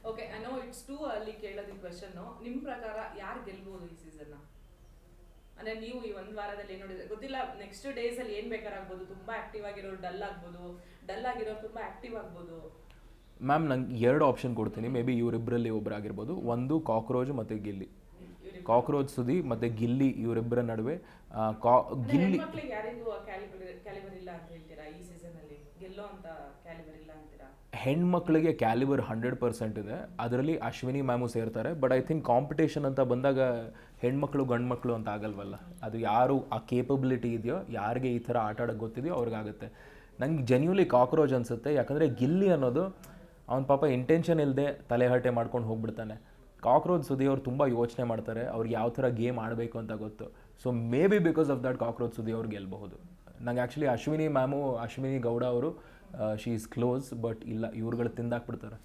Okay, I know it's too early ಕೇಳೋದು ಈ question. ನಿಮ್ಮ ಪ್ರಕಾರ ಯಾರು ಗೆಲ್ಬಹುದು ಈ ಸೀಸನ್? ಅಂದ್ರೆ ನೀವು ಈ ಒಂದು ವಾರದಲ್ಲಿ ಏನ್ ನೋಡಿದ್ರೆ ಗೊತ್ತಿಲ್ಲ, ನೆಕ್ಸ್ಟ್ ಡೇಸ್ ಅಲ್ಲಿ ಏನ್ ಬೇಕಾರಾಗ್ಬೋದು. ತುಂಬಾ ಆಕ್ಟಿವ್ ಆಗಿರೋರು ಡಲ್ ಆಗ್ಬೋದು, ಡಲ್ ಆಗಿರೋರು ತುಂಬಾ ಆಕ್ಟಿವ್ ಆಗ್ಬೋದು. ಮ್ಯಾಮ್ ನಂಗೆ 2 ಆಪ್ಷನ್ ಕೊಡ್ತೀನಿ. ಮೇ ಬಿ ಇವರಿಬ್ಬರಲ್ಲಿ ಒಬ್ಬರಾಗಿರ್ಬೋದು. ಒಂದು ಕಾಕ್ರೋಚ್ ಮತ್ತು ಗಿಲ್ಲಿ. ಕಾಕ್ರೋಚ್ ಸುದಿ ಮತ್ತು ಗಿಲ್ಲಿ ಇವರಿಬ್ಬರ ನಡುವೆ ಗಿಲ್ಲಿ ಮಕ್ಳಿಗೆ ಯಾರಿಗೂ ಕ್ಯಾಲಿಬರ್ ಇಲ್ಲ ಅಂತ ಹೇಳ್ತೀರಾ ಈ ಸೀಸನ್ ಅಲ್ಲಿ? ಗೆಲ್ಲೋ ಅಂತ ಕ್ಯಾಲಿಬರ್ ಇಲ್ಲ ಅಂತೀರಾ? ಹೆಣ್ಮಕ್ಳಿಗೆ ಕ್ಯಾಲಿಬರ್ 100% ಇದೆ. ಅದರಲ್ಲಿ ಅಶ್ವಿನಿ ಮ್ಯಾಮು ಸೇರ್ತಾರೆ. ಬಟ್ ಐ ಥಿಂಕ್ ಕಾಂಪಿಟೇಷನ್ ಅಂತ ಬಂದಾಗ ಹೆಣ್ಮಕ್ಳು ಗಂಡು ಮಕ್ಕಳು ಅಂತ ಆಗಲ್ವಲ್ಲ. ಅದು ಯಾರು ಆ ಕೇಪಬಿಲಿಟಿ ಇದೆಯೋ, ಯಾರಿಗೆ ಈ ಥರ ಆಟ ಆಡೋಕ್ಕೆ ಗೊತ್ತಿದೆಯೋ ಅವ್ರಿಗಾಗುತ್ತೆ. ನಂಗೆ ಜೆನ್ಯೂನ್ಲಿ ಕಾಕ್ರೋಚ್ ಅನಿಸುತ್ತೆ. ಯಾಕಂದರೆ ಗಿಲ್ಲಿ ಅನ್ನೋದು ಅವ್ನ ಪಾಪ ಇಂಟೆನ್ಷನ್ ಇಲ್ಲದೆ ತಲೆಹರಟೆ ಮಾಡ್ಕೊಂಡು ಹೋಗ್ಬಿಡ್ತಾನೆ. ಕಾಕ್ರೋಚ್ ಸುದಿ ಅವ್ರು ತುಂಬ ಯೋಚನೆ ಮಾಡ್ತಾರೆ, ಅವ್ರಿಗೆ ಯಾವ ಥರ ಗೇಮ್ ಆಡಬೇಕು ಅಂತ ಗೊತ್ತು. So maybe because of that cockroach ಸುದಿ ಅವ್ರು ಗೆಲ್ಲಬಹುದು. ನಂಗೆ ಆ್ಯಕ್ಚುಲಿ ಅಶ್ವಿನಿ ಗೌಡ ಅವರು ಶಿ ಈಸ್ ಕ್ಲೋಸ್, ಬಟ್ ಇಲ್ಲ, ಇವ್ರುಗಳು ತಿಂದಾಕ್ಬಿಡ್ತಾರೆ.